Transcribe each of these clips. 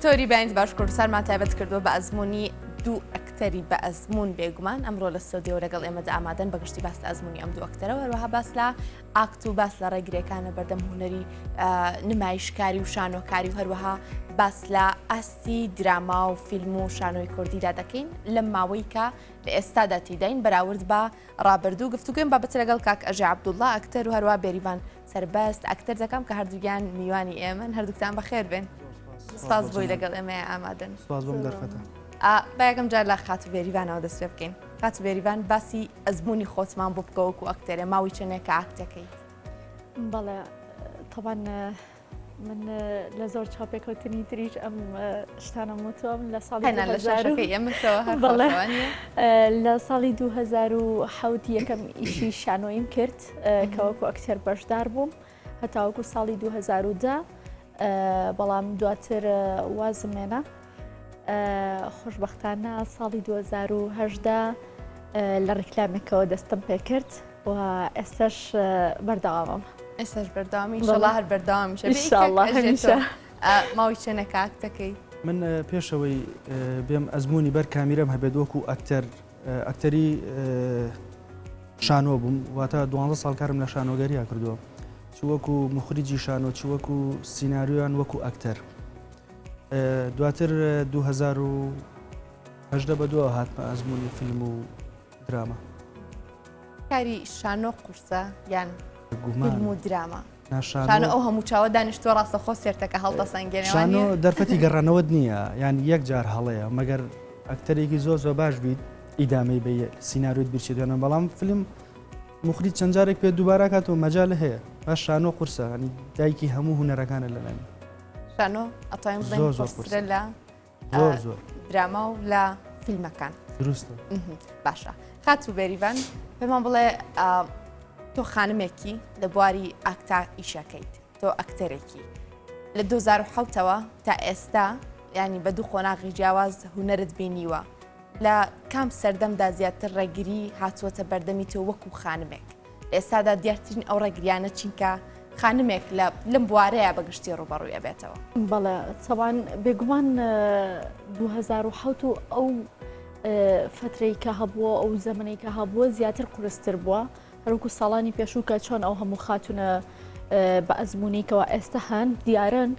تۆری بەیند باش کوردستانمان تایبەت کردووە بە ئەزمموی دوو ئەکتەری بە ئەزممون بێگومان ئەمڕۆ لە سۆدیۆ لەگەڵ ئێمەدا ئامادەن بەگشتی باس ئەزمموی ئەم دوو ئەکتەرەوە هەروەها باس لە ئاکت و باس لە ڕێگرەکانە بەردەم هوەری نمایشکاری و شانۆکاری و هەروەها باس لە ئاستی دراما و فیلم و شانۆی کوردیدا دەکەین لەم ماوەی کە لە ئێستادا تیداین بەراورد بە ڕابردوو گفتوگوێن بابەت لەگەڵ کاک ئەژێ عەبدوڵڵا ئەکتەر و هەروەها بێریڤان سەربەست ئەکتەر دەکەم کە هەردووگیان میوانی ئێمەن هەردووکتان بەخێر بێن. سپاس بۆی لەگەڵ ئێمە ئامادەن. سپاس بۆم دەرفەتە. با یەکەم جار لە خاتو بێریڤانەوە دەست پێ بکەین. خاتو بێریڤان باسی ئەزمموی خۆتمان بۆ بکەوەکو ئەکتەرە ماوەی چەندێکە ئاکتەکەیت؟ بەڵێ طبعاً من لە زۆر چاپێکەوتنی تریش ئەم شتانە وتوم لە ساڵی لە ساڵی 2007 یەکەم ئیشی شانۆیم کرد کەوەکو ئەکتەر بەشدار بووم هەتاوەکو ساڵی 2010 بەڵام دواتر وازمێنە خۆشبەختانە ساڵی 2010 لە ڕێکلامێکەوە دەستم پێ کرد و ئێستاش بەردەوامم. ئێستاش بەردەوامی ئینشاڵڵا هەر بەردەوامیشە ئینشاڵڵا هەمیشە. ماوەی چەندێکە ئاکتەکەی؟ من پێشەوەی بێم ئەزمموی بەر کامیرەم هەبێت وەکو ئەکتەری شانۆ بووم واتە 12 ساڵ کارم لە شانۆگەریە کردووە چ وەکو مخریجی شانۆ چ وەکو سیناریۆیان وەکو ئەکتەر. دواتر 2010 بەدووە هاتمە ئەزمموی فیلم و دراما. کاری شانۆ قورسە یان فیلم و دراما؟ شانۆ ئەو هەموو چاوە دانیشتووە ڕاستەخۆ سێرتەکە هەڵتە سەنگێنێوانە؟ شانۆ دەرفەتی گەڕانەوە نییە یان یەک جار هەڵەیە مەگەر ئەکتەرێکی زۆر باش بیت ئیدامەی بە سیناریۆت بیرچێتێنە بەڵام فیلم مخریج چەند جارێک پێ دووبارە کاتەوە مەجال هەیە باش شانۆ قورسە ینی دایکی هەموو هونەرەکانە لەلایەن شانۆ ئەتوانین بڵێن قورسرە لە زۆر دراما و لە فیلمەکان. دروستە. باشە خاتو بێریڤان پێمان بڵێ تۆ خانمێکی لە بواری ئاکتا ئیشەکەیت تۆ ئەکتەرێکی لە 2007ەوە تا ئێستا ینی بە دوو خۆناغی جیاواز هونەرت بینیوە لە کام سەردەمدا زیاتر ڕێگیری هاتووەتە بەردەمی تۆ وەکو خانمێک ئێستادا دیارترین ئەو ڕێگریانە چینکە خانمێک لەم بوارەیە بەگشتی ڕوبەڕوویە بێتەوە؟ بەڵێ چەوان بێگومان 2007 و ئەو فترەی کە هەبووە ئەو زەمەی کە هەبووە زیاتر قورستر بووە هەروکو ساڵانی پێشوو کە چۆن ئەو هەموو خاتونە بە ئەزممونیکەوە ئێستا هەن دیارن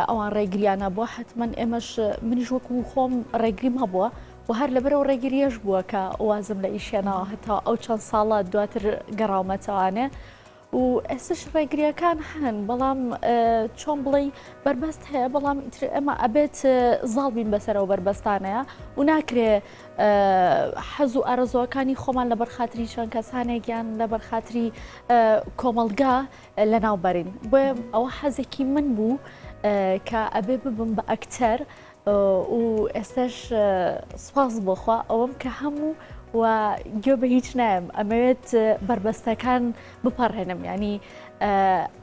ئەوان ڕێگریانە بووە حتمما ئێمەش منیش وەکو خۆم ڕێگریم هەبووە و هەر لەبەرەوە ڕێگریەش بووە کە وازم لە ئیشێنەوە هەتا ئەو چەند ساڵە دواتر گەڕاومەتەوانێ و ئێستش ڕێگریەکان هەن بەڵام چۆن بڵێ بربەست هەیە بەڵام ئەمە ئەبێت زاڵبین بەسەرەوە بربەستانەیە و ناکرێ حەز و ئارەزوەکانی خۆمان لە بەرخاتری چەند کەسانێکیان لە بەرخاتری کۆمەلگا لەناوبەرین بۆیە ئەوە حەزێکی من بوو کە ئەبێ ببم بە ئەکتەر و ئێستش سپاس بۆخوا ئەوەم کە هەموو و گوێ بە هیچ نایم ئەمەوێت بربەستەکان بپەڕێنم ینی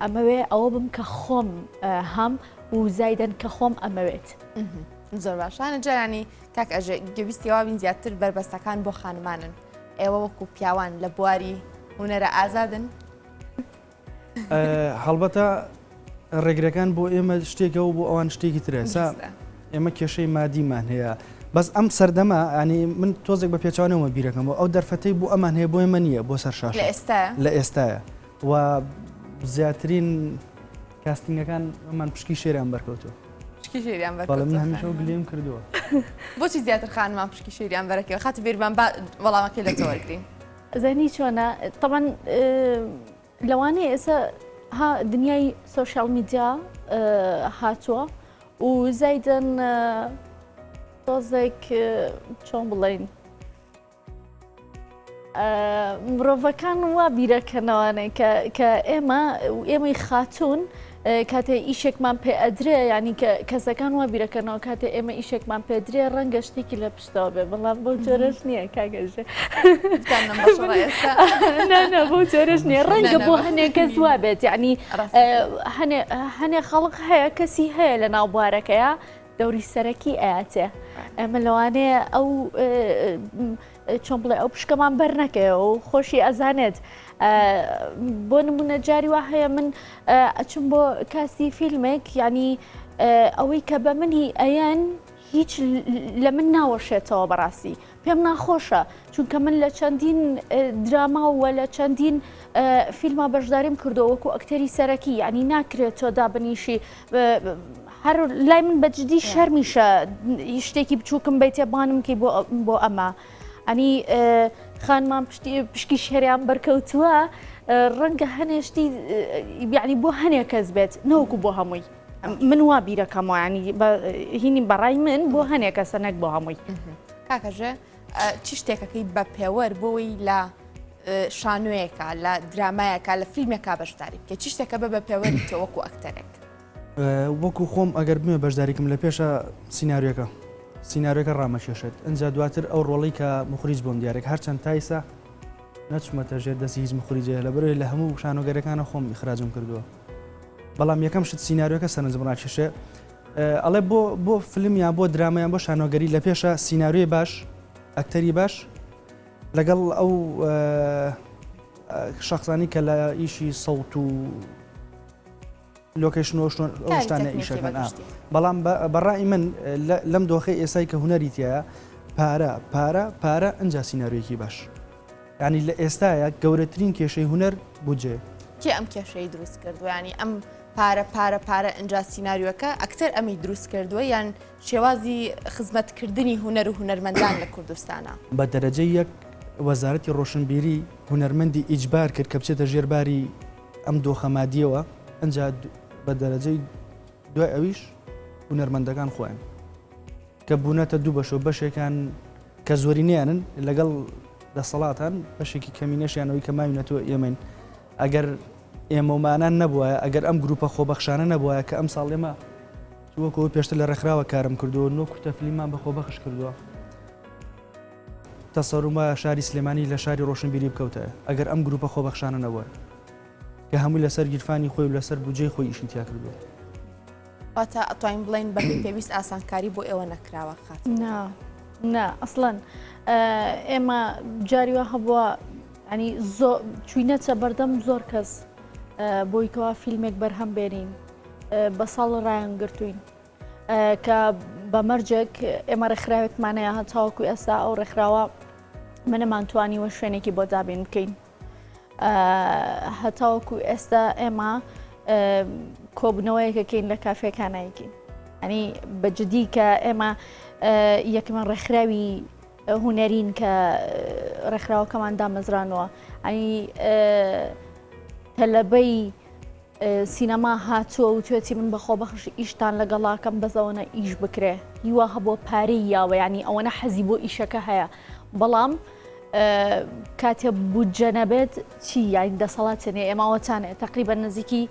ئەمەوێ ئەوە بم کە خۆم هەم و زایدەن کە خۆم ئەمەوێت. زۆر باشانە جارانی کاک ئەژێ گوێویستیەوە بین زیاتر بربەستەکان بۆ خانمانن ئێوە وەکو پیاوان لە بواری هونەرە ئازادن؟ هەڵبەتە ڕێگرەکان بۆ ئێمە شتێکە و بۆ ئەوان شتێکی ترێسا ئێمە کێشەی مادیمان هەیە بەس ئەم سەردەما ینی من تۆزێک بە پێچوانەوە بیرەکەمەوە ئەو دەرفەتەی بۆ ئەمان هەیە بۆ ئێمە نییە بۆ سەر شاش لە ئێستاە و زیاترین کاستینگەکان ئەمان پشکی شێریان بەرکەوتوە بەڵام من هەمیشە گلێم کردووە. بۆچی زیاتر خانمان پشکی شێریان بەرەکەوە خاتو بێریڤان وەڵامەکەی لە تۆوەرگرین؟ زەنی چۆنە طبعاً لەوانەیە ئێستا دنیای سۆشیال میدیا هاتووە و زایدەن تۆزێک چۆن بڵێن مرۆڤەکان وا بیرەکەنەوانەی کە ئێمەی خاتوون کاتێ ئیشێکمان پێ ئەدرێ ینی کەسەکان وا بیرەکەنەوە کاتێ ئێمە ئیشێکمان پێدرێ ڕەنگە شتێکی لە پشتەوە بێ بەڵام بەو جۆرەش نییە کاگەژێ بۆ جۆرەش نییە ڕەنگە بۆ هەنێک کەس وا بێت یعنی هەنێ خەڵق هەیە کەسی هەیە لە ناو بوارەکەیە دەوری سەرەکی ئاەتێ ئەمە لەوانەیە ئەو چۆن بڵێ ئەو پشکەمان بەر نەکەی و خۆشی ئەزانێت بۆ نمونە جاری وا هەیە من ئەچم بۆ کاسی فیلمێک ینی ئەوەی کە بە منی ئەیان هیچ لە من ناوەشێتەوە بەڕاستی پێم ناخۆشە چونکە من لە چەندین دراما و لە چەندین فیلما بەشداریم کردو وەکو ئەکتەری سەرەکی ینی ناکرێت تۆ دابنیشی هەر لای من بەجددی شەرمیشە شتێکی بچووکم بەیتێبانم کەی بۆ ئەمە ئەنی خانمان پشکی شێریان بەرکەوتووە ڕەنگە هەنێشتی یعنی بۆ هەنێک کەس بێت نەوەکو بۆ هەمووی من وا بیرەکەمەوە ینی هینی بەڕای من بۆ هەنێک کەسە نەک بۆ هەمووی کاکەژە چی شتێکەکەی بە پێوەەر بۆی لە شانوەیەکە لە درامایەکە لە فیلمێکا بەشداری بکە چی شتێکە بە پێوەری تۆ وەکو ئەکتەرێک وەکو خۆم ئەگەر بمێ بەشداریکم لە پێشە سینناریۆکە ڕامەکێشێت ئەجا دواتر ئەو ڕۆڵی کە مخریج بۆم دیارێک هەرچەند تایسە نەچمەتە ژێر دەستی هیچ مخریجە لە بەرەوەی لە هەموو شانۆگەرەکانە خۆم ئیخراجم کردووە بەڵام یەکەم شت سینناریۆکە سەرنجم ڕاکێشێ ئەڵێ بۆ فیلمیان بۆ درامایان بۆ شانۆگەری لە پێشە سینناریۆی باش ئەکتەری باش لەگەڵ ئەو شخصانی کە لە ئیشی سەوت و لۆکیشنەوە ئەو شتانە ئیشەکەن بەڵام بەڕای من لەم دۆخی ئێسای کە هوەری تایە پارە ئەنجا سینناریۆیەکی باش ینی لە ئێستاە گەورەترین کێشەی هوەر بجێ کێ ئەم کێشەی دروست کردو ینی ئەم پارە ئەنجا سینناریۆکە ئەکتەر ئەمی دروست کردووە یان شێوازی خزمەتکردنی هوەر و هوەرمەندان لە کوردستانە بە دەرەجەی یەک وەزارەتی ڕۆشنبیری هوەرمەندی ئیجبار کرد کە بچێتە ژێرباری ئەم دۆخەمادیەوە ئەنجا بە دەرەجەی دوای ئەویش هوەرمەندەکان خۆیان کە بوونەتە دوو بەشەوە بەشێکان کە زۆرینیانن لەگەڵ دەسەڵاتان بەشێکی کەمینەشیانەوەی کە ماوینەتەوە ئێمەین ئەگەر ئێمەمانان نەبووە ئەگەر ئەم گروپە خۆبەخشانە نەبووە کە ئەم ساڵ ئێمە وەکەوە پێشتر لە ڕێکخراوە کارم کردووە نۆ کوتەفلیمان بە خۆبەخش کردووە تەسەڕومە شاری سلێمانی لە شاری ڕۆشنبیری بکەوتە ئەگەر ئەم گروپە خۆبەخشانە نەبووە کە هەمووی لەسەر گیرفانی خۆی و لەسەر بودجەی خۆی ئیشی تیا کردووە واتە ئەتوانین بڵین بە پێویست ئاسانکاری بۆ ئێوە نەکراوە خات نا ئەسڵەن ئێمە جاریوە هەبووە ینی چوینەتە بەردەم زۆر کەس بۆی کەوا فیلمێک بەرهەم بێنین بە ساڵ ڕایان گرتوین کە بە مەرجێک ئێمە ڕێکخراوێکمانەیە هەتاوەکو ئێستا ئەو ڕێکخراوە منەمانتوانیوە شوێنێکی بۆ دابین بکەین هەتاوەکو ئێستا ئێمە کۆبنەوەیەکەکەین لە کافێکانایەکەین ئەنی بەجددی کە ئێمە یەکمان ڕێکخراوی هوەرین کە ڕێکخراوەکەمان دامەزرانەوە ئەنی تەلەبەی سینەما هاتووە و توێتی من بەخۆ بەخش ئیشتان لەگەڵاکەم بەزەوەنە ئیش بکرێ هیوا هەبووە پارەی یاوە ینی ئەوەنە حەزی بۆ ئیشەکە هەیە بەڵام کاتێ بودجە نەبێت چی یانی دەسەڵاتێنێ ئێماوەتانێ تقریبا نزیکی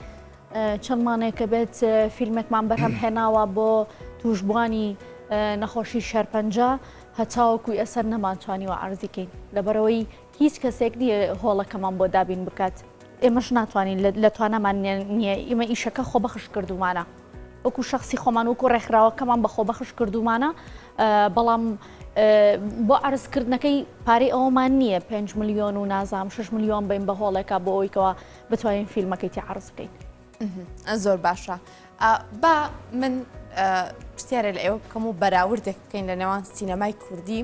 چەندمانێکە بێت فیلمێکمان بەرهەم هێناوە بۆ توشبوانی نەخۆشی شەرپەنجە هەتاوەکوی ئەسەر نەمانتوانیوە عەرزیکەین لەبەرەوەی هیچ کەسێک نییە هۆڵەکەمان بۆ دابین بکات ئێمەش ناتوانین لە توانەمان نییە ئێمە ئیشەکە خۆبەخش کردومانە وەکو شخصی خۆمان وەکو ڕێکخراوەکەمان بە خۆبەخش کردومانە بەڵام بۆ عرضکردنەکەی پارەی ئەومان نییە 5 ملیۆن و نازام 6 ملیۆن بین بە هۆڵێکە بۆ ئەویکەوە بتوانین فیلمەکەی تی عرض بکەین زۆر باشە با من پرسیارە لە ئێوە بکەم و بەراوردێک بکەین لە نێوان سینەمای کوردی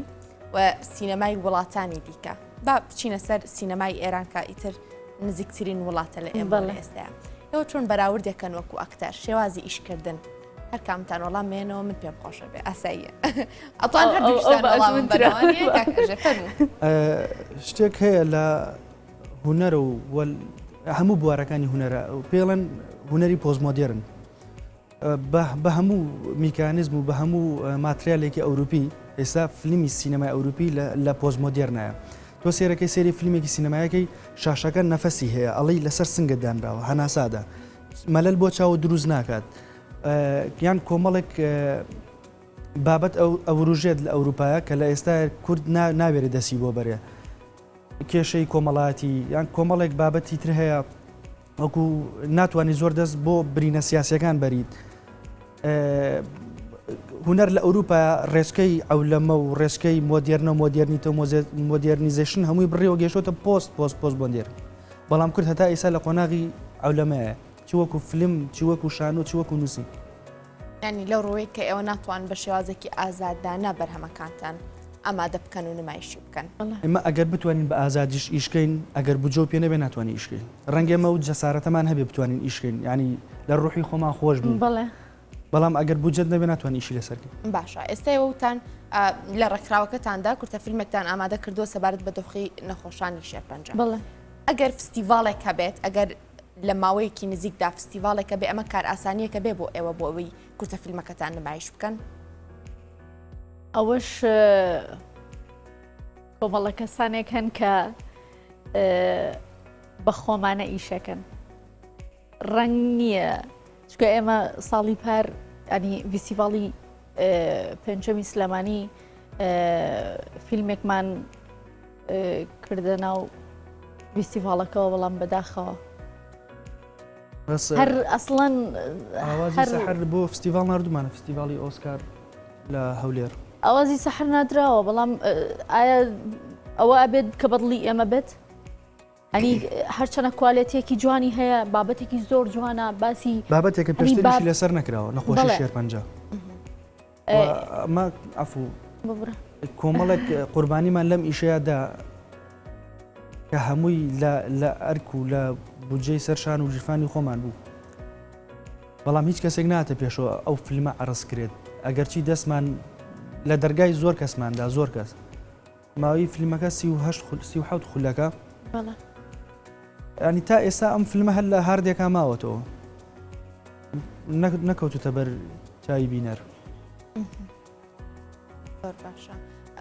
و سینەمای وڵاتانی دیکە با بچینە سەر سینەمای ئێران کە ئیتر نزیکترین وڵاتە لە ئێمە لە ئێستاە ئێوە چۆن بەراوردێکەن وەکو ئەکتەر شێوازی ئیشکردن هەر کامتان وەڵام مێنەوە من پێم خۆشە بێ ئاساییە ئەتوان هەردووشتان بەراوانیە شتێک هەیە لە هوەرە و هەموو بوارەکانی هوەرە پێڵەن هوەری پۆزمۆدێرن بە هەموو میکانیزم و بە هەموو ماتریالێکی ئەوروپی ئێستا فیلمی سینەمای ئەوروپی لە پۆزمۆدێرنایە تۆ سێرەکەی سێری فیلمێکی سینەمایەکەی شاشەکە نەفەسی هەیە ئەڵی لەسەر سنگت دانراوە هەناسادا مەلەل بۆ چاوە دروست ناکات یان کۆمەڵێک بابەت ئەوروژێت لە ئەوروپایە کە لە ئێستا کورد ناوێرە دەسی بۆ بەرێ کێشەی کۆمەڵاتی یان کۆمەڵێک بابەتی تر هەیە وەکو ناتوانانی زۆر دەست بۆ برینە سیاسیەکان بەریت هوەر لە ئەوروپا ڕێسکەی ئەولەمە و ڕێسکەی مۆدیێرنە و مۆدیێرنیتە مۆدیێرنیزیشن هەمووی بڕێ و گەشتە پۆست بۆندێر بەڵام کورد هەتا ئێستا لە قۆناغی ئەولەمەیە چی وەکو فلم چی وەکو شان و چی وەکو نووسی ینی لەو ڕۆی کە ئێوە ناتوان بە شێوازێکی ئازادانە بەرهەمەکانتان ئامادە بکەن و نمایشی بکەن ئێمە ئەگەر بتوانین بە ئازادیش ئیشکەین ئەگەر بجۆ پێ نەبێ ناتوانین ئیشکەین ڕەنگێمە و جەسارەتەمان هەبێ بتوانین ئیشکەین ینی لە ڕوحی خۆمان خۆش بوو بەڵام ئەگەر بجێت نەبێ ناتوانین ئیشی لەسەرکەین باشە ئێستا ئێوەتان لە ڕێکخراوەکەتاندا کورتە فیلمێکتان ئامادە کردووە سەبارەت بە دۆخی نەخۆشانی شێرپەنجە ئەگەر فستیڤالێک هەبێت ئەگەر لە ماوەیەکی نزیکدا فستیڤالێکە بێ ئەمە کار ئاسانیەکە بێ بۆ ئێوە بۆ ئەوەی کورتە فیلمەکەتان نمایش بکەن ئەوەش کۆمەڵە کەسانێک هەن کە بە خۆمانە ئیشەکەن ڕەنگ نییە چکە ئێمە ساڵی پار ئەنی ڤیسیڤاڵی پێنجەمی سلەمانی فیلمێکمان کردە ناو ڤیسیڤاڵەکەەوە بەڵام بەداخەوە هەر ئەسڵەن هەر بۆ فستیڤال نردومانە فستیڤاڵی ئۆسکار لە هەولێر ئەوازی سەحر نادراوە بەڵام ئایا ئەوە ئەبێت کە بەدڵی ئێمە بێت ئەنی هەرچەنە کوالەتێکی جوانی هەیە بابەتێکی زۆر جوانە باسی بابەتێکە پێشتریشی لەسەر نەکراوە نەخۆشی شێرپەنجە ئەمە ئەفوو کۆمەڵێک قوربانیمان لەم ئیشەیەدا کە هەمووی لە ئەرک و لە بودجەی سەرشان و ژیفانی خۆمان بوو بەڵام هیچ کەسێک ناتە پێشەوە ئەو فیلمە عرض کرێت ئەگەرچی دەستمان لە دەرگای زۆر کەسماندا زۆر کەس ماوەی فیلمەکە 37 خولەکە ینی تا ئێستا ئەم فیلمە هەر لە هاردێکا ماوەتەوە نەکەوتوتە بەر چای بینەر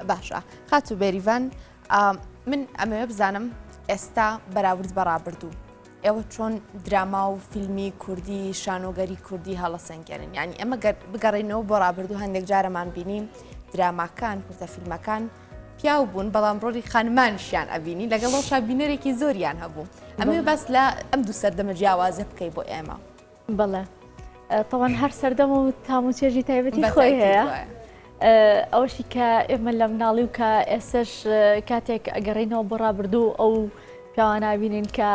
باشە خات و بێریڤان من ئەمەوێ بزانم ئێستا بەراورد بەڕابردوو ئێوە چۆن دراما و فیلمی کوردی شانۆگەری کوردی هەڵەسەنگێنن ینی ئەمە بگەڕێنەوە بۆ ڕابردوو هەندێک جارەمان بینیم دراماکان کورتە فیلمەکان پیاو بوون بەڵام ڕۆلی خانمانشیان ئەبینی لەگەڵ شابینەرێکی زۆریان هەبوو ئەمێ بەس لە ئەم دوو سەردەمە جیاوازە بکەی بۆ ئێمە بەڵێ تەوان هەر سەردەمە و تاموچێژی تایبەتی خۆی هەیە ئەوشی کە ئێمە لە مناڵی و کە ئێسش کاتێک ئەگەڕینەوە بۆ ڕابردوو ئەو پیاوانابینین کە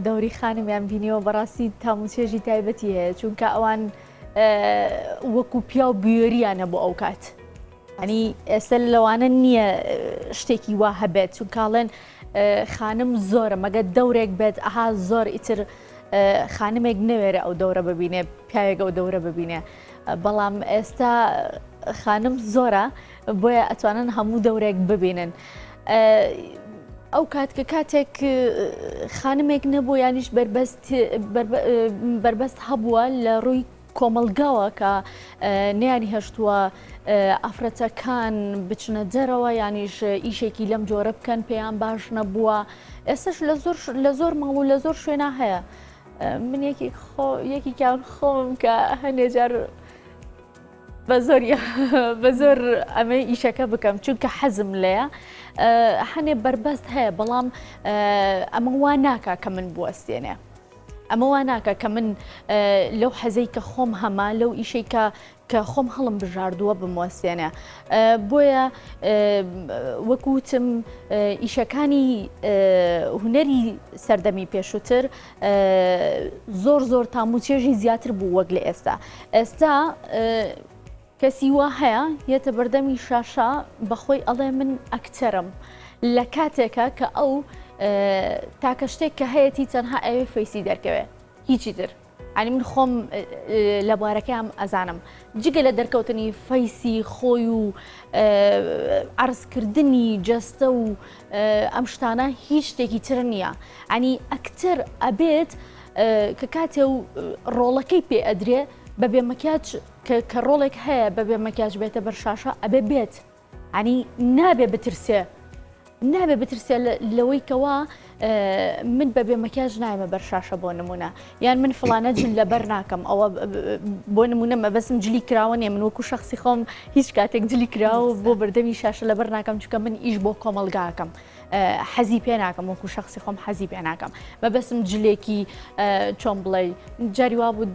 دەوری خانمیان بینیەوە بەڕاستی تاموچێژی تایبەتی هەیە چونکە ئەوان وەکو پیا و بوێریانە بۆ ئەو کات ئەنی ئێستا لەوانە نییە شتێکی وا هەبێت چونکاڵێن خانم زۆرە مەگە دەورێک بێت ئەها زۆر ئیتر خانمێک نەوێرە ئەو دەورە ببینێ پیاوێک ئەو دەورە ببینێ بەڵام ئێستا خانم زۆرە بۆیە ئەتوانن هەموو دەورێک ببینن ئەو کات کە کاتێک خانمێک نەبوو یانیش بربەست هەبووە لە ڕووی کۆمەلگاوە کە نیانی هەشتووە ئافرەتەکان بچنە جەرەوە یانیش ئیشێکی لەم جۆرە بکەن پێیان باش نەبووە ئێستش لە زۆر ماڵ و لە زۆر شوێنە هەیە من یەکیان خۆم کە هەنێجار بە زۆر ئەمە ئیشەکە بکەم چونکە حەزم لێە هەنێ بربەست هەیە بەڵام ئەمە وا ناکە کە من بوەستێنێ ئەمە وا ناکە کە من لەو حەزەی کە خۆم هەما لەو ئیشەی کە خۆم هەڵم بژاردووە بموەستێنێ بۆیە وەکوتم ئیشەکانی هونەری سەردەمی پێشووتر زۆر تاموچێژی زیاتر بوو وەک لە ئێستا کەسی وا هەیە یەتە بەردەمی شاشە بەخۆی ئەڵێ من ئەکتەرم لە کاتێکە کە ئەو تاکە شتێک کە هەیەی تەنها ئەوێ فەیسی دەرکەوێت هیچی تر ئەنی من خۆم لە بوارەکەم ئەزانم جگە لە دەرکەوتنی فەیسی خۆی و عرضکردنی جەستە و ئەم شتانە هیچ شتێکی تر نییە ئەنی ئەکتەر ئەبێت کە کاتێ و ڕۆڵەکەی پێ ئەدرێ بەبێ مەکیاج کە ڕۆڵێک هەیە بەبێ مەکیاج بێتە بەر شاشە ئەبێ بێت ئەنی نابێ بترسێ لەوەی کەوا من بەبێ مەکیاج نایمە بەر شاشە بۆ نمونە یان من فڵانە جل لەبەر ناکەم ئەوە بۆ نمونە مەبەسم جلی کراوە نیە من وەکو شخصی خۆم هیچ کاتێک جلی کراوە بۆ بەردەمی شاشە لەبەر ناکەم چونکە من ئیش بۆ کۆمەلگاکەم حەزی پێ ناکەم وەکو شخصی خۆم حەزی پێ ناکەم بەبەستم جلێکی چۆن بڵێ جاری وا بوو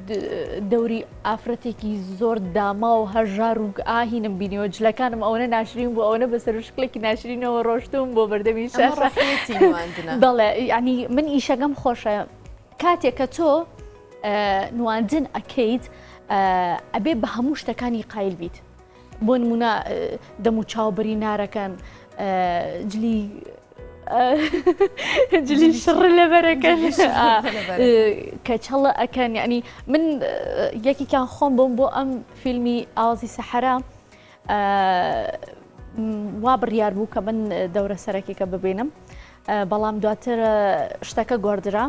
دەوری ئافرەتێکی زۆر داما و هەژار و ئاهینم بینیەوە جلەکانم ئەوەنە ناشرین بوو ئەوەنە بەسەر شکلێکی ناشرینەوە ڕۆشتوم بۆ بەردەمی بەڵێ ینی من ئیشەکەم خۆشە کاتێک کە تۆ نواندن ئەکەیت ئەبێ بە هەموو شتەکانی قایل بیت بۆ نمونە دەم و چاوبەری نارەکەن جلی شڕ لەبەرەکەن کە چڵە ئەکەن ینی من یەکێکیان خۆم بۆم بۆ ئەم فیلمی ئاوازی سەحەرا وا بڕیار بوو کە من دەورە سەرەکێکە ببێنم بەڵام دواتر شتەکە گۆڕدرا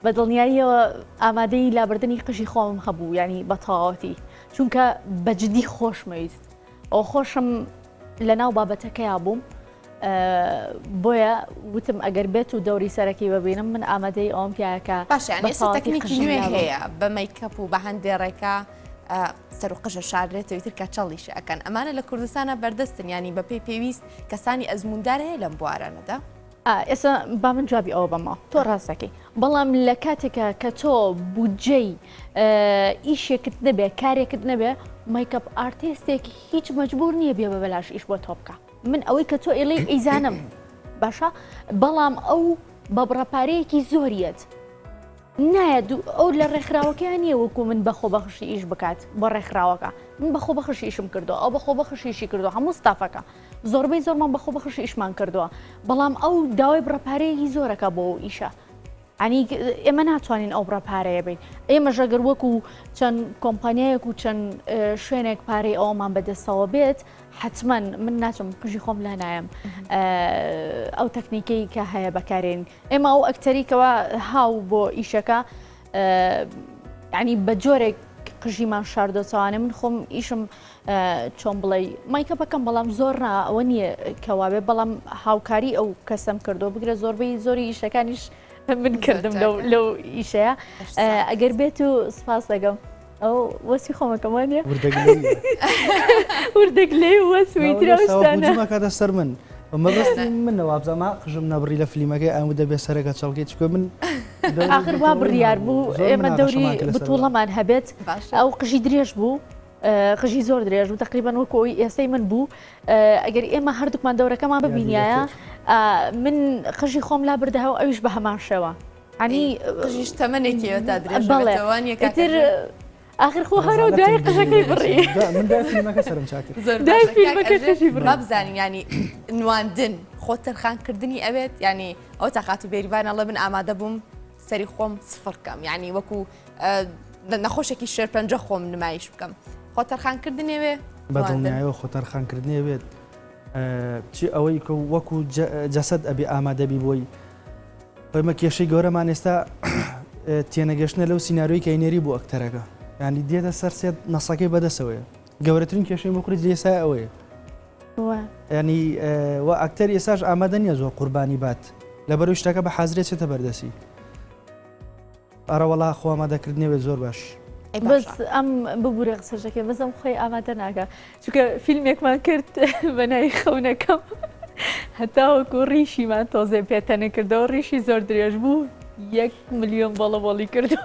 بە دڵنیاییەوە ئامادەی لابردنی قژی خۆم هەبوو ینی بە تەواوەتی چونکە بەجددی خۆشمەویست ئەو خۆشم لە ناو بابەتەکەیا بووم بۆیە وتم ئەگەر بێت و دەوری سەرەکی ببینم من ئامادەی ئەوم پیاکە باش ئێستا تەکنیکی نوێ هەیە بە مەیکەپ و بە هەندێڕێکە سەر و قژە شاردرێتەوەیتر کە چەڵیش ئەەکەن ئەمانە لە کوردستانە بەردەستن ینی بە پێی پێویست کەسانی ئەزموندار هەیە لەم بوارانەدا ئێستا با من جوابی ئەوە بەمە تۆ ڕاستەکەی بەڵام لە کاتێکە کە تۆ بودجەی ئیشێکت نەبێ کارێکت نەبێ مایکەپ ئارتێستێک هیچ مەجبور نییە بێ بە بەلاش ئیش بۆ تۆ بکە من ئەوەی کە تۆ ئێڵێ ئەیزانم باشە بەڵام ئەو بە بڕەپارەیەکی زۆریەت نایە ئەو لە ڕێکخراوەکەیان نییە وەکو من بەخۆ بەخشی ئیش بکات بۆ ڕێکخراوەکە من بەخۆ بەخشی ئیشم کردو ئەو بەخۆ بەخشیشی کردو هەموو ستافەکە زۆربەی زۆرمان بەخۆ بەخشی ئیشمان کردووە بەڵام ئەو داوای بڕەپارەیەکی زۆرەکە بۆ ئیشە ئەنی ئێمە ناتوانین ئەو بڕەپارەیە بین ئێمە ژەگەر وەکو چەند کۆمپانیایەک و چەند شوێنێک پارەی ئەومان بەدەستەوە بێت حتمما من ناچم قژی خۆم لا نایم ئەو تەکنیکەی کە هەیە بەکارێن ئێمە ئەو ئەکتەریکەوە هاو بۆ ئیشەکە ینی بە جۆرێک قژیمان شاردۆچوانێ من خۆم ئیشم چۆن بڵێ مایکە بەکەم بەڵام زۆر ئەوە نییە کەوابێ بەڵام هاوکاری ئەو کەسم کردو بگرە زۆربەی زۆری ئیشەکانیش من کردم لەو ئیشەیە ئەگەر بێت و سپاس دەگەم ئەو وەسی خۆمەکەمانە وردەگلێ وەسویترەوەستانەکاتە سەر من مەبەست منەوە بزەما قژم نەبڕی لە فلیمەکەی ئەم دەبێت سەرەکە چڵگەی چکە من آخر وا بڕیار بوو ئێمە دەوری بتوڵەمان هەبێت ئەو قژی درێژ بوو قژی زۆر درێژ و تقریبان وەکۆی ئێستای من بوو ئەگەر ئێمە هەردووکمان دەورەکەمان ببینایە من قژی خۆم لا بردەوە ئەویش بە هەمان شەوە عنی قژیش تەمەنێکیەوە تا درێژتر آخر خۆ هەرە دوای قژەکەی بڕی من دای فیلمەکە سەرم چاکرد بابزانین ینی نواندن خۆ تەرخانکردنی ئەوێت ینی ئەو تاقات و بێریبانە لە من ئامادە بووم سەری خۆم سفڕکەم ینی وەکو نەخۆشێکی شێرپەنجە خۆم نمایش بکەم خۆ تەرخانکردنێوێ بەدڵنیایەوە خۆ تەرخانکردنی بێت چی ئەوەی کە وەکو جەسەد ئەبێ ئامادەبی بۆی ئێمە کێشەی گەورەمان ئێستا تێنەگەشتنە لەو سینناروی کە ئینێری بۆ ئەکتەرەکە ینی دێتە سەر سێت نەسەکەی بەدەسەوەیە گەورەترین کێشەی مەخورج لێسا ئەوەیە ینی و ئەکتەر ئێساش ئامادە نییە زۆر قوربانی بات لەبەرەوەی شتەکە بە حەزرێت چێتە بەردەسی ئەرەوەڵا خۆ ئامادەکردنەوەی زۆر باش بەس ئەم ببوورە قسەشەکە بەزم خۆی ئامادە ناکە چونکە فیلمێکمان کرد بەنای خەونەکەم هەتاوەکو ڕیشیمان تۆزێ پێتەنە کردەوە ڕیشی زۆر درێژ بوو 1 ملیۆن بەڵەبڵی کردو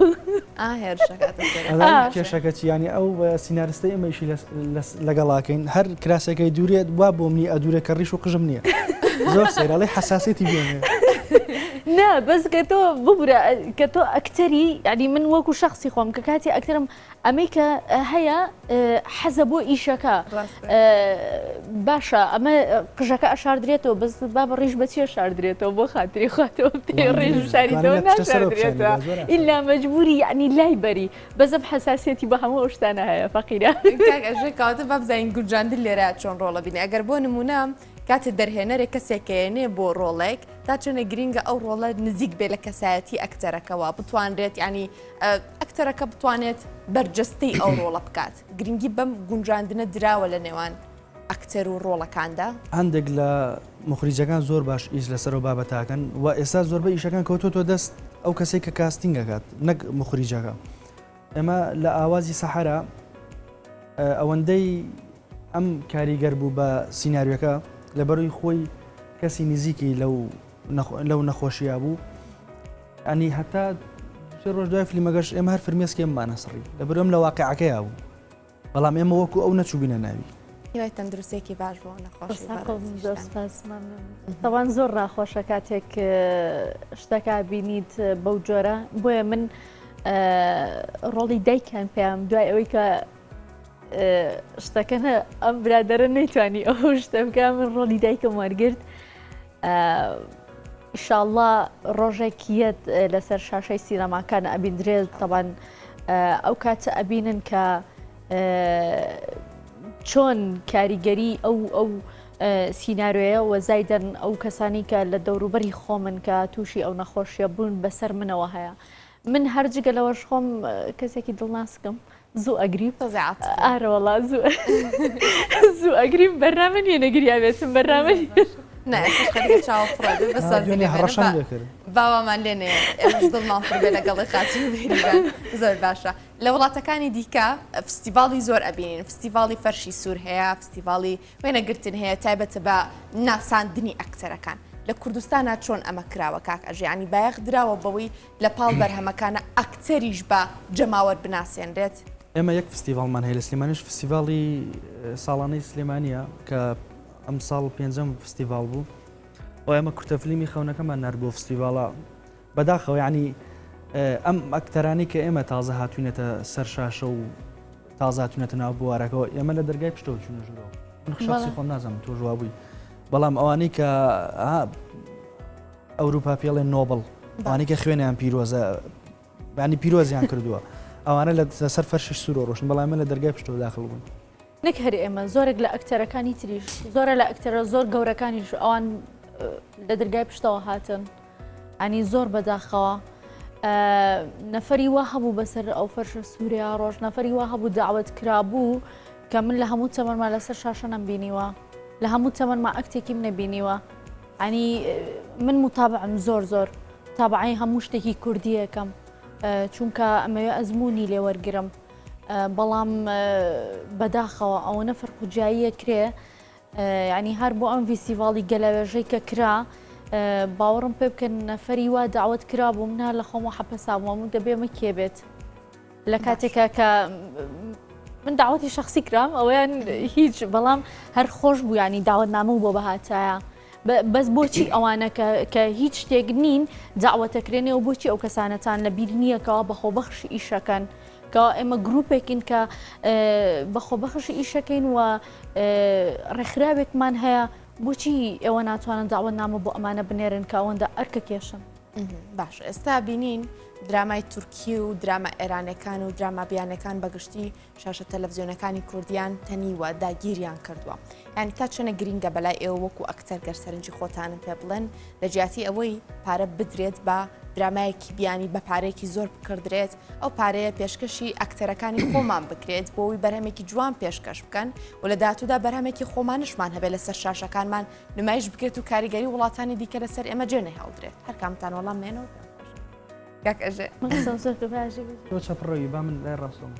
کێشەکە چیانی ئەو سینناریستەی ئەمەیشی لەگەڵاکەین هەر کراسەکەی دوورێت وا بۆ منی ئەدوورە کە ڕیش و قژم نییە زۆر سەیراڵی حساسێتی بێنێ نا بەس کە تۆ ببورە کە تۆ ئەکتەری ینی من وەکو شخصی خۆم کە کاتی ئەکتەرم ئەمەی کە هەیە حەزە بۆ ئیشەکە باشە ئەمە قژەکە ئەشاردرێتەوە بەس با بە ڕیش بەچیە شاردرێتەوە بۆ خاتری خواتەوە پێ ڕێژ شاریتەوە ناشاردرێتەوە ئیلا مەجبوری ینی لای بەری بەزەم حساسێتی بە هەموو شتانە هەیە فەقیرە کاتە بابزین گونجاندن لێرە چۆن ڕۆڵە بینێ ئەگەر بۆ نمونە کاتە دەرهێنەرێک کەسێکێنێ بۆ ڕۆڵێک تا چنە گرینگە ئەو ڕۆڵە نزیک بێ لە کەسایەتی ئەکتەرەکەەوە بتوانرێت ینی ئەکتەرەکە بتوانێت بەرجەستەی ئەو ڕۆڵە بکات گرنگی بەم گونجاندنە دراوە لە نێوان ئەکتەر و ڕۆڵەکاندا هەندێک لە مخریجەکان زۆر باش ئیش لەسەر و بابەتاکەن و ئێستا زۆربەی ئیشەکان کەوتۆ دەست ئەو کەسێک کە کاستینگەکات نەک مخریجەکە ئێمە لە ئاوازی سەحەرا ئەوەندەی ئەم کاریگەر بوو بە سینناریۆکە لەبەروی خۆی کەسی نزیکی لەو نەخۆشییا بوو ئەنی هەتا ڕۆژ دوای فلیمەگەش ئێمە هەر فرمێسکێممانە سڕی لەبەرم لە واقعەکەیا بوو بەڵام ئێمە وەکو ئەو نەچوبینە ناوی هیوای تەندروستێکی باش بۆ نەخۆشیسپاسمان تەوان زۆر ڕاخۆشە کاتێک شتەکە بینیت بەو جۆرە بۆیە من ڕۆڵی دایکان پێم دوای ئەوەی کە شتەکەنە ئەم برادەرە نەیتوانی ئەو شتە بکە من ڕۆڵی دایکم وەرگرت ئیشاءالله ڕۆژێکیەت لەسەر شاشەی سینەماکان ئەبیندرێت تەوان ئەو کاتە ئەبینن کە چۆن کاریگەری ئەو سیناریۆیە وەزایدەن ئەو کەسانی کە لە دەوروبەری خۆمن کە تووشی ئەو نەخۆشیە بوون بەسەر منەوە هەیە من هەرجگە لەوەش خۆم کەسێکی دڵناسکم زوو ئەگریب ئارەوەڵا زوو ئەگریم بەرنامە نیە نەگریاوێتم بەرنامە باوامان لێنێ ئێمەش دڵمان پڕ بێ لەگەڵی خاچی بێریان زۆر باشە لە وڵاتەکانی دیکە فستیڤاڵی زۆر ئەبینین فستیڤاڵی فەرشی سوور هەیە فستیڤاڵی وێنەگرتن هەیە تایبەتە بە ناساندنی ئەکتەرەکان لە کوردستانە چۆن ئەمە کراوە کاک ئەژیانی بایەخ دراوە بەوەی لە پاڵ بەرهەمەکانە ئەکتەریش بە جەماوەر بناسێنرێت ئێمە یەک فستیڤالمان هەیە لە سلێمانیش فستیڤاڵی ساڵانەی سلێمانیە کە ئەم ساڵ پێنجەم فستیڤال بوو ئەو ئێمە کورتەفلیمی خەونەکەمان نار بۆ فستیڤاڵە بەداخەوە یعنی ئەم ئەکتەرانی کە ئێمە تازە هاتوونێتە سەر شاشە و تازە هاتوونێتە ناو بوارەکەەوە ئێمە لە دەرگای پشتەوە چوونە ژوورەوە من شخصی خۆم نازانم تۆ ژوا بووی بەڵام ئەوانەی کە ئەوروپا پێڵێن نۆبڵ ئەوانەی کە خوێنیان پیرۆزە بانی پیرۆزیان کردووە ئەوانە لە سەر فەرشی سوورە ڕۆشن بەڵام من لە دەرگای پشتەوە داخل بوون نەک هەر ئێمە زۆرێک لە ئەکتەرەکانی تریش زۆرە لە ئەکتەرە زۆر گەورەکانیش ئەوان لە دەرگای پشتەوە هاتن ئەنی زۆر بەداخەوە نەفەری وا هەبوو بەسەر ئەو فەرشە سووریا ڕۆژ نەفەری وا هەبوو داوت کرابوو کە من لە هەموو تەمەنما لەسەر شاشە نەمبینیوە لە هەموو تەمەنما ئەکتێکی نەبینیوە ئەنی من متابعم زۆر تابعی هەموو شتێکی کوردیەکەم چونکە ئەمەوێ ئەزمموی لێ وەرگرم بەڵام بەداخەوە ئەوەنە فەرقوجاییە کرێ ینی هەر بۆ ئەم فیسیڤاڵی گەلاوێژەی کە کرا باوەڕم پێ بکەن نەفەری وا داوت کرا بوو منە لە خۆمە حەپەسابووم و دەبێمە کێبێت لە کاتێکە کە من داوەتی شخصی کرام ئەویان هیچ بەڵام هەر خۆش بوو ینی داوت نامە بۆ بەهاتایە بەس بۆچی ئەوانە کە هیچ شتێک نین داوەتەکرێنەوە بۆچی ئەو کەسانەتان لە بیر نییەکەوە بەخۆبەخشی ئیشەکەن کە ئێمە گروپێکین کە بەخۆبەخشی ئیشەکەین و ڕێکخراوێکمان هەیە بۆچی ئێوە ناتوانن داوە نامە بۆ ئەمانە بنێرن کە ئەوەندە ئەرکە کێشن باش ئێستا بینین درامای تورکی و دراما ئێرانەکان و دراما بیانەکان بەگشتی شاشە تەلەڤیزیۆنەکانی کوردیان تەنیوە داگیریان کردووە یعنی تا چەنە گرینگە بەلای ئێوە وەکو ئەکتەر گەرسەرنجی خۆتانن پێ بڵێن لە جیاتی ئەوەی پارە بدرێت بە درامایەکی بیانی بە پارەیەکی زۆر بکردرێت ئەو پارەیە پێشکەشی ئەکتەرەکانی خۆمان بکرێت بۆەوەی بەرهەمێکی جوان پێشکەش بکەن و لە داهاتوودا بەرهەمێکی خۆمانشمان هەبێت لەسەر شاشەکانمان نمایش بکرێت و کاریگەری وڵاتانی دیکە لەسەر ئێمە جێنە هەڵدرێت هەر کامتان وەڵام مێنەوە چەپڕۆی با من لای ڕاستۆم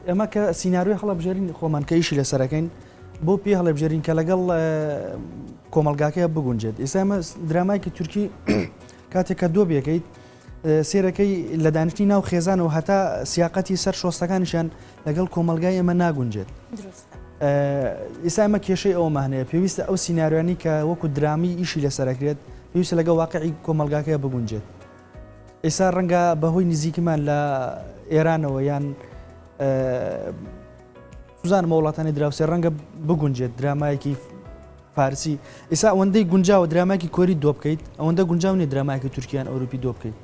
ئێمە کە سیناریۆی هەڵەبژێرین خۆمان کە ئیشی لەسەرەکەین بۆ پێ هەڵەبژێرین کە لەگەڵ کۆمەلگاکەیە بگونجێت ئێستا ئێمە درامایکی تورکی کاتێک کە دۆ بێکەیت سێرەکەی لە دانیشتنی ناو خێزانەوە هەتا سیاقەتی سەر شۆستەکانیشان لەگەڵ کۆمەلگای ئێمە ناگونجێت ئێستا ئەمە کێشەی ئەومان هەیە پێویستە ئەو سیناریۆانی کە وەکو درامی ئیشی لەسەرەکرێت پێویستە لەگە واقعی کۆمەلگاکەیە بگونجێت ئێستا ڕەنگە بەهۆی نزیکمان لە ئێرانەوە یان سوزانمە وڵاتانی دراوسێ ڕەنگە بگونجێت درامایەکی فارسی ئێستا ئەوەندەی گونجاوە درامایکی کۆری دۆ بکەیت ئەوەندە گونجاو نیە درامایکی تورکیان ئەوروپی دۆ بکەیت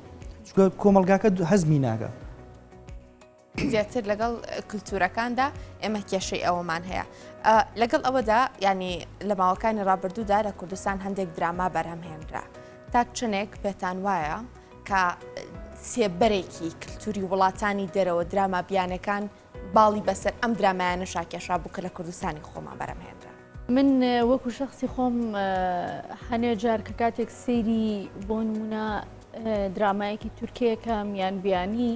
چونکە کۆمەلگاکە هەزمی ناکە زیاتر لەگەڵ کللتورەکاندا ئێمە کێشەی ئەوەمان هەیە لەگەڵ ئەوەدا ینی لە ماوەکانی ڕابردوودا لە کوردستان هەندێک دراما بەرهەمهێنرا تا چنێک پێتان وایە کە سێبەرێکی کللتوری وڵاتانی دەرەوە دراما بیانەکان باڵی بەسەر ئەم درامایانە شاکێشا بوو کە لە کوردستانی خۆمان بەرهەمهێنرا من وەکو شخصی خۆم هەنێ جار کە کاتێک سەیری بۆ نمونە درامایەکی تورکیەکەم یان بیانی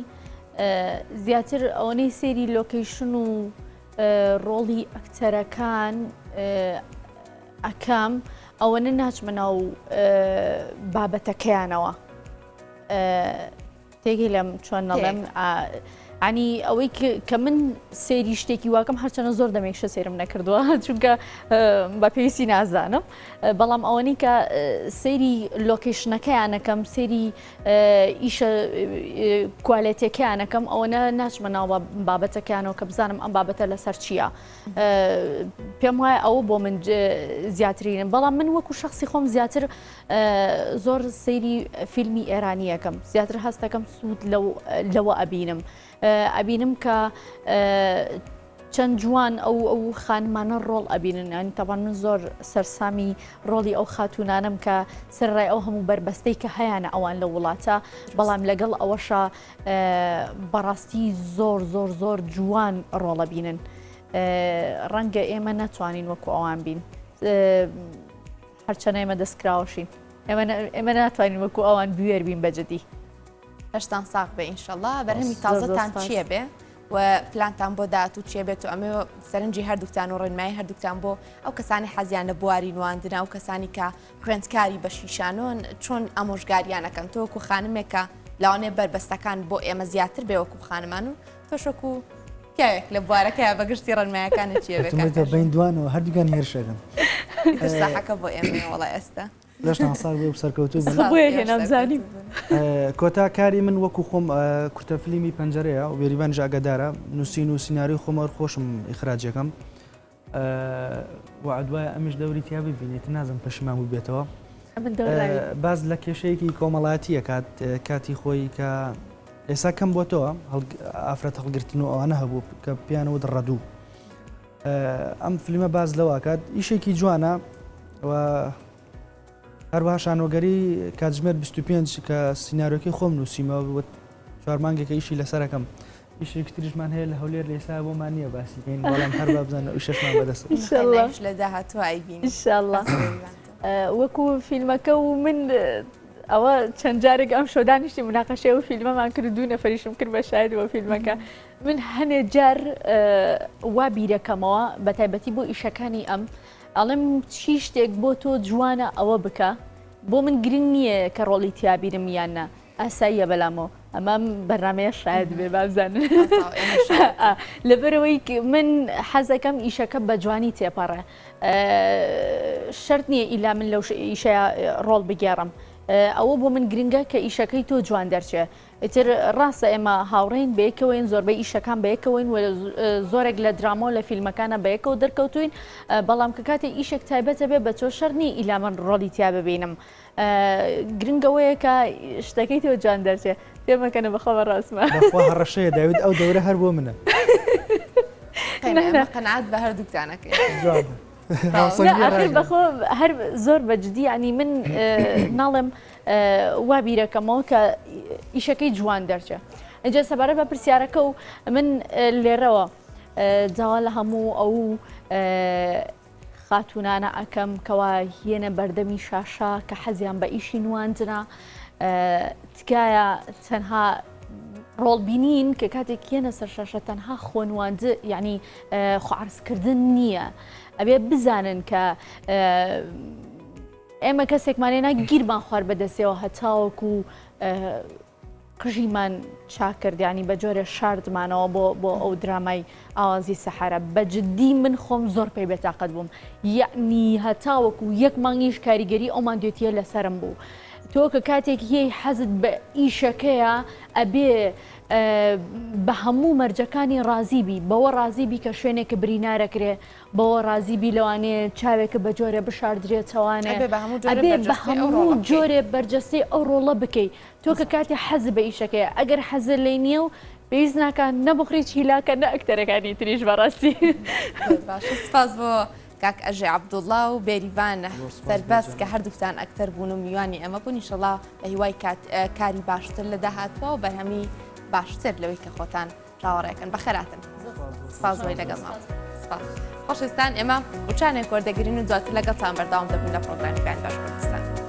زیاتر ئەوەی سەیری لۆکیشن و ڕۆڵی ئەکتەرەکان ئەکەم ئەوەنە ناچمە ناو بابەتەکەیانەوە تێگەی لەم چۆن نەڵێم عنی ئەوەی کە من سێری شتێکی واکەم هەرچەنە زۆر دەمێکشە سێرم نەکردووە چونکە بە پێویستی نازانم بەڵام ئەوەنی کە سێری لۆکیشنەکەیانەکەم سێری ئیشە کوالێتەکەیانەکەم ئەوەنە ناچمە ناو بابەتەکەیانەوە کە بزانم ئەم بابەتە لەسەر چییە پێم وایە ئەوە بۆ من زیاترینم بەڵام من وەکو شخصی خۆم زیاتر زۆر سەیری فیلمی ئێرانیەکەم زیاتر هەستەکەم سوود لەوە ئەبینم ئەبینم کە چەند جوان ئەو خانمانە ڕۆڵ ئەبینن ینی تاوان من زۆر سەرسامی ڕۆڵی ئەو خاتونانم کە سەرڕای ئەو هەموو بربەستەی کە هەیەە ئەوان لە وڵاتە بەڵام لەگەڵ ئەوەشە بەڕاستی زۆر زۆر زۆر جوان ڕۆڵە بینن ڕەنگە ئێمە نەتوانین وەکو ئەوان بین هەرچەنە ئێمە دەستکراوەشین ئێمە ناتوانین وەکو ئەوان بوێر بین بەجددی هەشتان ساق بێ ئینشەڵڵا بەرهەمی تازەتان چییە بێ و پلانتان بۆ داات و چێ بێت و ئەمێ سەرنجی هەردووکتان و ڕێنمای هەردووکتان بۆ ئەو کەسانی حەزیان لە بواری نواندنا و کەسانی کە خوێندکاری بە شیشانۆن چۆن ئامۆژگاریانەکەن تۆکو خانمێکە لەوانێ بربەستەکان بۆ ئێمە زیاتر بێ وەکو خانمان و تۆشەکو پیاوێک لە بوارەکە بەگشتی ڕێنمایەکانە چیە بێت بین دوانەوە هەردووگان هێرشەکەن ساحەکە بۆ ئێمە وڵای ئێستا لەشتان ساڵ بێ سەرکەوتو نامزانیم کۆتا کاری من وەکو خۆم کورتە فیلمی پەنجەرەیە و بێریبان ژاگەدارە نووسین و سینناریو خۆمەوە خۆشم ئیخراجەکەم وعدوایە ئەمیش دەوری تیا ببینێت نازم پەشیمان بوو بێتەوە باز لە کێشەیەکی کۆمەڵاتیە کاتی خۆی کە ئێستا کەم بۆ تۆ ئافرەت هەڵگرتن و ئەوانە هەبوو کە پیانەوە ڕەدوو ئەم فیلمە باز لەوەکات ئیشێکی جوانە و هەروەها شانۆگەری کاتژمێر 25 کە سینناریۆکەی خۆم نووسیمەوە چوارمانگێکە ئیشی لەسەرەکەم ئیشێکی تریشمان هەیە لە هەولێر لێسا بۆمان نییە باسیکەین بەڵام هەر بابزانە و شەشمان بەدەست لە داهاتوە ئایبین ئینشاءالله وەکو فیلمەکە و من ئەوە چەند جارێک ئەم شۆدانیشتی مناقەشەیە و فیلمەمان کرد دوو نەفەریشم کرد بە شایدەوە فیلمەکە من هەنێ جار وا بیرەکەمەوە بە تایبەتی بۆ ئیشەکانی ئەم ئەڵێم چی شتێک بۆ تۆ جوانە ئەوە بکە بۆ من گرنگ نییە کە ڕۆڵی تیابیرم یاننا ئاساییە بەلامەوە ئەمە بەرنامەیە شاید بێ بابزانن لەبەرەوەی من حەزەکەم ئیشەکە بە جوانی تێپەڕێ شەرت نییە ئیلا من لەو ئیشەیە ڕۆڵ بگێڕم ئەوە بۆ من گرنگە کە ئیشەکەی تۆ جوان دەرچێ ئیتر ڕاستە ئێمە هاوڕێین بەیەکەوەین زۆربەی ئیشەکان بەیەکەوەین و زۆرێک لە درامۆ لە فیلمەکانە بەیەکەوە دەرکەوتوین بەڵام کە کاتێک ئیشێک تایبەتە بێ بە تۆ شەرنی ئیلا من ڕۆڵی تیا ببینم گرنگەوەیە کە شتەکەی تۆ جوان دەرچێ پێمەکەنە بەخەوە ڕاستمە هەڕەشەیە داوید ئەو دەورە هەر بۆ منە قەنعات بە هەردووکتانەکەی بەخۆ هەر زۆر بەجددی ینی من ناڵێم وا بیرەکەمەوە کە ئیشەکەی جوان دەرچێ ئەجا سەبارە بە پرسیارەکە و من لێرەوە جاوا لە هەموو ئەو خاتونانە ئەەکەم کەوا هێنە بەردەمی شاشا کە حەزیان بە ئیشی نواندنە تکایە تەنها ڕۆڵبینین کە کاتێک هێنە سەر شاشە تەنها خۆنواند یعنی خوعرزکردن نییە ئەبێ بزانن کە ئێمە کەسێکمانێنە گیرمان خوارد بەدەستەوە هەتاوەکو قژیمان چاکردیانی بە جۆرە شاردمانەوە بۆ ئەو درامای ئاوازی سەحارە بەجددی من خۆم زۆر پێی بێتاقەت بووم یعنی هەتاوەکو یەک مانگیش کاریگەری ئەومان دوێتیە لەسرم بوو تۆ کە کاتێک هی حەزت بە ئیشەکەیە ئەبێ بە هەموو مەرجەکانی ڕازیبی بەوە ڕازیبی کە شوێنێکە برینارەکرێ بەوە ڕازیبی لەوانەیە چاوێکە بە جۆرە بشاردرێتەوانێ ئەبێ بە هەموو جۆرێ بەرجەسەی ئەو ڕۆڵە بکەیت تۆ کە کاتی حەز بە ئیشەکەیە ئەگەر حەزر لێ نییە و پێویست ناکات نەبخڕیت هیلاکە نە ئەکتەرەکانی تریش بەڕاستی سپاس بۆ کاک ئەژێ عەبدوڵڵا و بێریڤان سەربەست کە هەردووکتان ئەکتەر بوون و میوانی ئەمە بوون ئینشەڵڵا بە هیوای کاری باشتر لە داهاتوە و بەرهەمی باشتر لەوەی کە خۆتان چاوەڕێکن بەخێراتن سپاس زۆری لەگەڵمان خۆشویستان ئێمە وچانێک وەردەگرین و دواتر لەگەڵتان بەردەوام دەبین لە پرۆگرامی باش کوردستان